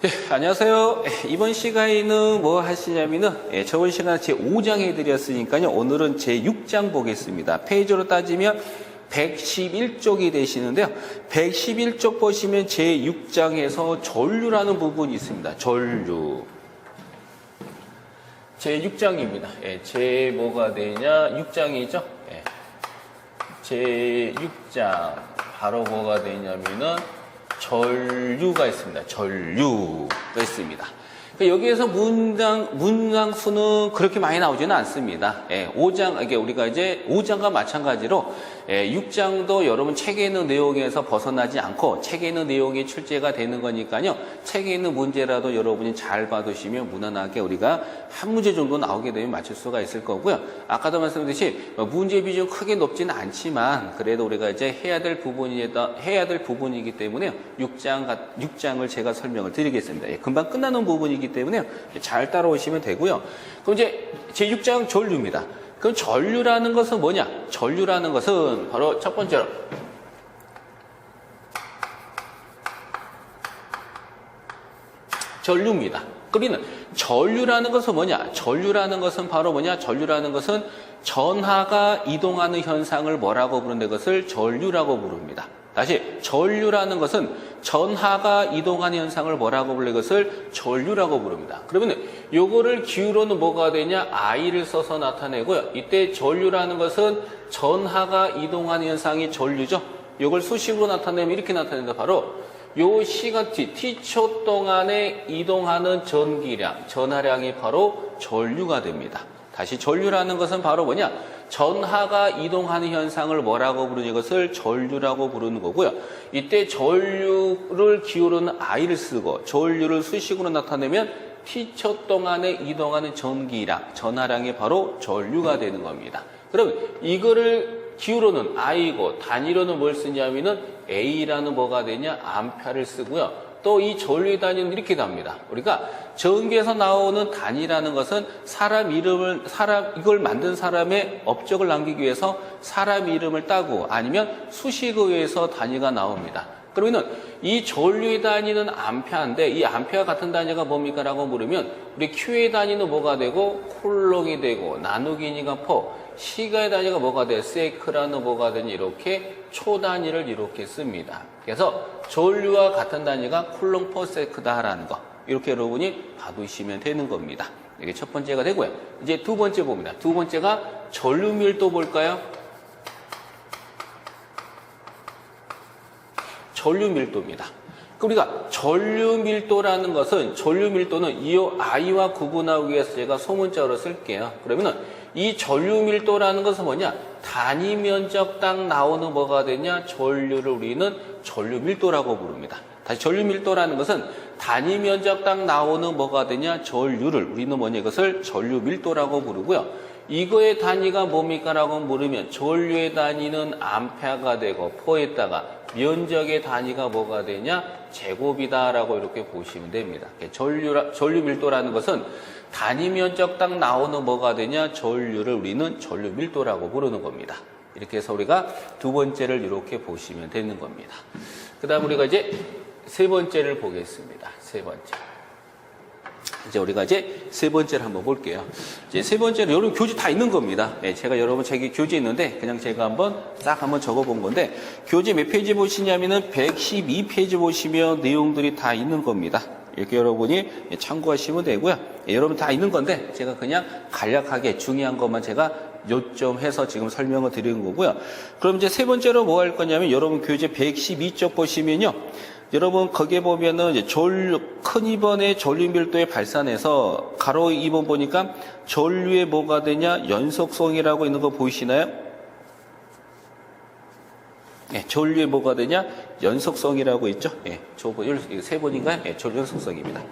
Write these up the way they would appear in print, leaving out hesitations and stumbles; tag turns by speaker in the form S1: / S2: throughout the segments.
S1: 네, 안녕하세요. 이번 시간에는 뭐 하시냐면은 저번 시간에 제 5장 해드렸으니까요. 오늘은 제 6장 보겠습니다. 페이지로 따지면 111쪽이 되시는데요. 111쪽 보시면 제 6장에서 전류라는 부분이 있습니다. 전류. 제 6장입니다. 제 뭐가 되냐? 6장이죠. 제 6장 바로 뭐가 되냐면은 전류가 있습니다. 전류가 있습니다. 여기에서 문장 수는 그렇게 많이 나오지는 않습니다. 5장, 이게 우리가 이제 5장과 마찬가지로 6장도 여러분 책에 있는 내용에서 벗어나지 않고 책에 있는 내용이 출제가 되는 거니까요. 책에 있는 문제라도 여러분이 잘 받으시면 무난하게 우리가 한 문제 정도 나오게 되면 맞출 수가 있을 거고요. 아까도 말씀드렸듯이 문제 비중 크게 높지는 않지만 그래도 우리가 이제 해야 될 부분이기 때문에 6장을 제가 설명을 드리겠습니다. 금방 끝나는 부분이기 때문에 잘 따라오시면 되고요. 그럼 이제 제6장 전류입니다. 그럼 전류라는 것은 뭐냐? 전류라는 것은 바로 첫 번째로 전류입니다. 그러면 전류라는 것은 뭐냐? 전류라는 것은 바로 뭐냐? 전류라는 것은 전하가 이동하는 현상을 뭐라고 부르는 것을 전류라고 부릅니다. 다시 전류라는 것은 전하가 이동하는 현상을 뭐라고 부르는 것을 전류라고 부릅니다. 그러면 요거를 기울어는 뭐가 되냐? I를 써서 나타내고요. 이때 전류라는 것은 전하가 이동하는 현상이 전류죠. 요걸 수식으로 나타내면 이렇게 나타낸다. 바로 요 시간 T초 동안에 이동하는 전기량, 전하량이 바로 전류가 됩니다. 다시 전류라는 것은 바로 뭐냐? 전하가 이동하는 현상을 뭐라고 부르는 것을 전류라고 부르는 거고요. 이때 전류를 기울이는 I를 쓰고 전류를 수식으로 나타내면 T초 동안에 이동하는 전기량, 전하량이 바로 전류가 되는 겁니다. 그럼 이거를 기울어는 I고 단위로는 뭘 쓰냐면은 A라는 뭐가 되냐? 암페어를 쓰고요. 또 이 전류의 단위는 이렇게 답니다. 우리가 전기에서 나오는 단위라는 것은 이걸 만든 사람의 업적을 남기기 위해서 사람 이름을 따고 아니면 수식에 의해서 단위가 나옵니다. 그러면은 이 전류의 단위는 암페어인데 이 암페어 같은 단위가 뭡니까? 라고 물으면 우리 Q의 단위는 뭐가 되고 쿨롱이 되고 나누기니까 퍼 시가의 단위가 뭐가 돼? 세크라는 뭐가 되니 이렇게 초 단위를 이렇게 씁니다. 그래서 전류와 같은 단위가 쿨롱 퍼 세크다라는 거 이렇게 여러분이 봐두시면 되는 겁니다. 이게 첫 번째가 되고요. 이제 두 번째 봅니다. 두 번째가 전류 밀도 볼까요? 전류 밀도입니다. 우리가 전류 밀도라는 것은 전류 밀도는 이 I와 구분하기 위해서 제가 소문자로 쓸게요. 그러면은 이 전류 밀도라는 것은 뭐냐? 단위 면적당 나오는 뭐가 되냐? 전류를 우리는 전류 밀도라고 부릅니다. 다시 전류 밀도라는 것은 단위 면적당 나오는 뭐가 되냐? 전류를 우리는 뭐냐? 이것을 전류 밀도라고 부르고요. 이거의 단위가 뭡니까? 라고 물으면 전류의 단위는 암페어가 되고 포에다가 면적의 단위가 뭐가 되냐? 제곱이다 라고 이렇게 보시면 됩니다. 전류 밀도라는 것은 단위 면적당 나오는 뭐가 되냐? 전류를 우리는 전류 밀도라고 부르는 겁니다. 이렇게 해서 우리가 두 번째를 이렇게 보시면 되는 겁니다. 그 다음 우리가 이제 세 번째를 보겠습니다. 세 번째. 이제 우리가 이제 세 번째를 한번 볼게요. 이제 세 번째는 여러분 교재 다 있는 겁니다. 제가 여러분 책에 교재 있는데 그냥 제가 한번 적어 본 건데 교재 몇 페이지 보시냐면은 112페이지 보시면 내용들이 다 있는 겁니다. 이렇게 여러분이 참고하시면 되고요. 여러분 다 있는 건데 제가 그냥 간략하게 중요한 것만 제가 요점해서 지금 설명을 드리는 거고요. 그럼 이제 세 번째로 뭐 할 거냐면 여러분 교재 112쪽 보시면요. 여러분 거기에 보면은 이제 큰 2번의 전류 밀도의 발산에서 가로 2번 보니까 전류의 뭐가 되냐? 연속성이라고 있는 거 보이시나요? 전류의 뭐가 되냐? 연속성이라고 있죠? 세 번인가요? 전류 연속성입니다.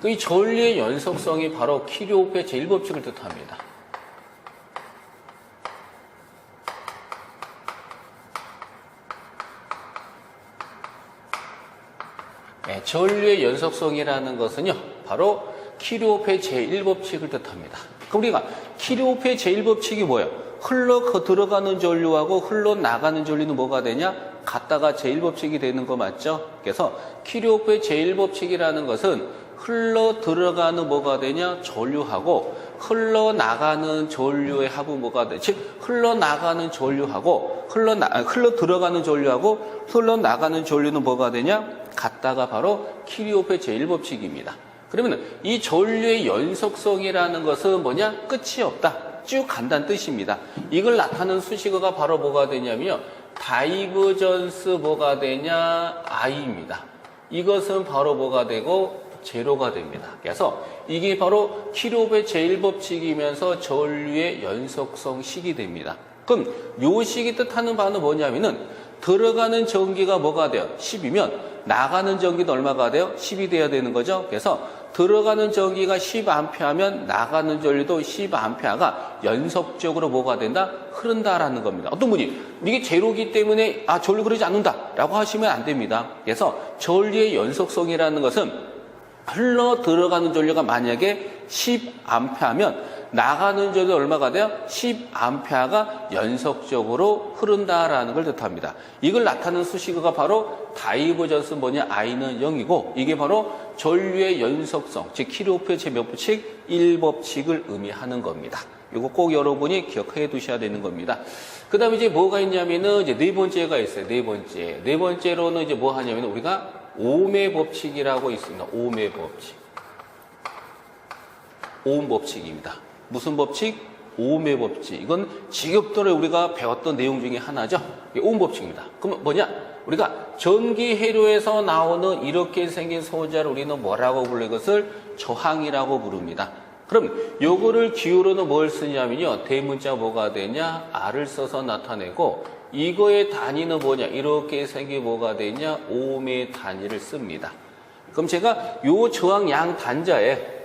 S1: 이 전류의 연속성이 바로 키르호프의 제1법칙을 뜻합니다. 전류의 연속성이라는 것은요, 바로 키르호프의 제1법칙을 뜻합니다. 그럼 우리가 키르호프의 제1법칙이 뭐예요? 흘러 들어가는 전류하고 흘러나가는 전류는 뭐가 되냐? 같다가 제1법칙이 되는 거 맞죠? 그래서 키르호프의 제1법칙이라는 것은 흘러 들어가는 뭐가 되냐? 전류하고 흘러나가는 전류의 합은 뭐가 돼? 즉 흘러나가는 전류하고 흘러 들어가는 전류하고 흘러나가는 전류는 뭐가 되냐? 같다가 바로 키르호프의 제1법칙입니다. 그러면 이 전류의 연속성이라는 것은 뭐냐? 끝이 없다. 쭉 간다는 뜻입니다. 이걸 나타내는 수식어가 바로 뭐가 되냐면요. 다이버전스 뭐가 되냐? I입니다. 이것은 바로 뭐가 되고? 제로가 됩니다. 그래서 이게 바로 키르호프의 제1법칙이면서 전류의 연속성 식이 됩니다. 그럼 요 식이 뜻하는 바는 뭐냐면은 들어가는 전기가 뭐가 돼요? 10이면 나가는 전기도 얼마가 돼요? 10이 돼야 되는 거죠. 그래서 들어가는 전기가 10A면 나가는 전류도 10A가 연속적으로 뭐가 된다? 흐른다라는 겁니다. 어떤 분이 이게 제로기 때문에 전류 흐르지 않는다 라고 하시면 안 됩니다. 그래서 전류의 연속성이라는 것은 흘러 들어가는 전류가 만약에 10A면 나가는 전류 얼마가 돼요? 10A가 연속적으로 흐른다라는 걸 뜻합니다. 이걸 나타내는 수식어가 바로 다이버전스 뭐냐? I는 0이고 이게 바로 전류의 연속성, 즉 키르호프의 제 몇 법칙? 1법칙을 의미하는 겁니다. 이거 꼭 여러분이 기억해 두셔야 되는 겁니다. 그 다음에 이제 뭐가 있냐면은 이제 네 번째가 있어요. 네 번째. 네 번째로는 이제 뭐 하냐면 우리가 옴의 법칙이라고 있습니다. 옴의 법칙. 옴 법칙입니다. 무슨 법칙? 옴의 법칙. 이건 지겹도록 우리가 배웠던 내용 중에 하나죠. 옴 법칙입니다. 그럼 뭐냐? 우리가 전기 회로에서 나오는 이렇게 생긴 소자를 우리는 뭐라고 불러? 이것을 저항이라고 부릅니다. 그럼 요거를 기호로는 뭘 쓰냐면요. 대문자 뭐가 되냐? R을 써서 나타내고 이거의 단위는 뭐냐? 이렇게 생긴 뭐가 되냐? 옴의 단위를 씁니다. 그럼 제가 요 저항 양 단자에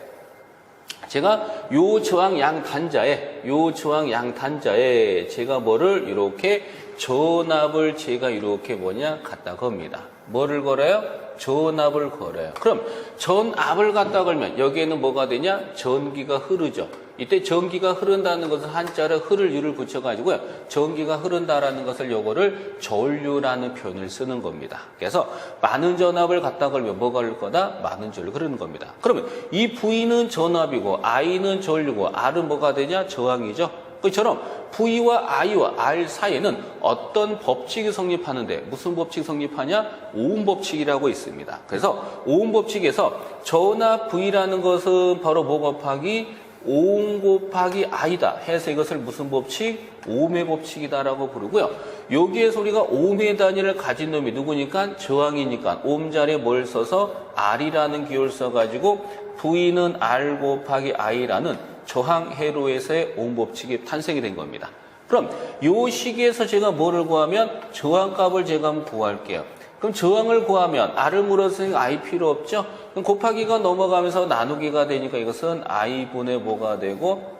S1: 제가 뭐를 이렇게 전압을 제가 이렇게 뭐냐? 갖다 겁니다. 뭐를 걸어요? 전압을 걸어요. 그럼 전압을 갖다 걸면 여기에는 뭐가 되냐? 전기가 흐르죠. 이때 전기가 흐른다는 것은 한자로 흐를 유를 붙여가지고요. 전기가 흐른다라는 것을 요거를 전류라는 표현을 쓰는 겁니다. 그래서 많은 전압을 갖다 걸면 뭐가 흐를 거다? 많은 전류가 흐르는 겁니다. 그러면 이 V는 전압이고 I는 전류고 R은 뭐가 되냐? 저항이죠. 그처럼 V와 I와 R 사이에는 어떤 법칙이 성립하는데 무슨 법칙이 성립하냐? 오음 법칙이라고 있습니다. 그래서 오음 법칙에서 전압 V라는 것은 바로 뭐 곱하기 오음 곱하기 I다 해서 이것을 무슨 법칙? 오음의 법칙이다라고 부르고요. 여기에서 우리가 오음의 단위를 가진 놈이 누구니까? 저항이니까 오음 자리에 뭘 써서 R이라는 기호를 써가지고 V는 R 곱하기 I라는 저항 회로에서의 오음 법칙이 탄생이 된 겁니다. 그럼 이 시기에서 제가 뭐를 구하면 저항값을 제가 한번 구할게요. 그럼 저항을 구하면 R을 물었으니까 I 필요 없죠? 그럼 곱하기가 넘어가면서 나누기가 되니까 이것은 I분의 뭐가 되고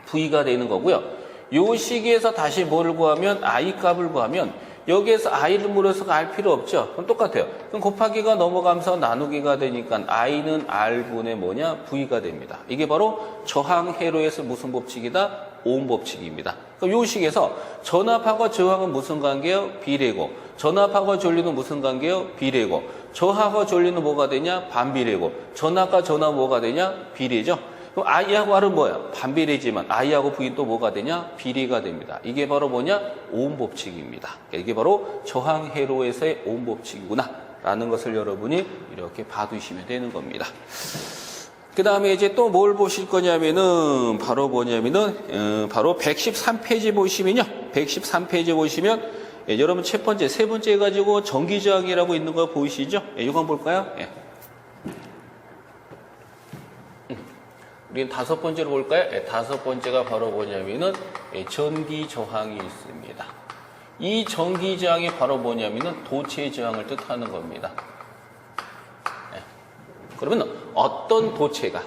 S1: V가 되는 거고요. 이 시기에서 다시 뭐를 구하면 I 값을 구하면 여기에서 I를 물어서 알 필요 없죠? 그럼 똑같아요. 그럼 곱하기가 넘어가면서 나누기가 되니까 I는 R분의 뭐냐? V가 됩니다. 이게 바로 저항 회로에서 무슨 법칙이다? 오음 법칙입니다. 그럼 이 식에서 전압하고 저항은 무슨 관계예요? 비례고 전압하고 전류는 무슨 관계예요? 비례고 저항하고 전류는 뭐가 되냐? 반비례고 전압과 전압은 뭐가 되냐? 비례죠. 그럼 I하고 R은 뭐야? 반비례지만 I하고 V는 또 뭐가 되냐? 비례가 됩니다. 이게 바로 뭐냐? 오음 법칙입니다. 이게 바로 저항 회로에서의 오음 법칙이구나 라는 것을 여러분이 이렇게 봐두시면 되는 겁니다. 그 다음에 이제 또 뭘 보실 거냐면은 바로 뭐냐면은 바로 113페이지 보시면요. 113페이지 보시면 여러분 첫 번째, 세 번째 가지고 전기저항이라고 있는 거 보이시죠? 이거 한번 볼까요? 우리는 다섯 번째로 볼까요? 다섯 번째가 바로 뭐냐면은 전기저항이 있습니다. 이 전기저항이 바로 뭐냐면은 도체 저항을 뜻하는 겁니다. 그러면 어떤 도체가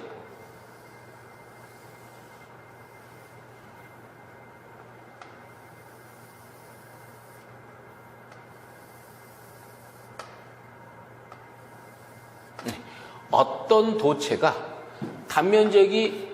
S1: 단면적이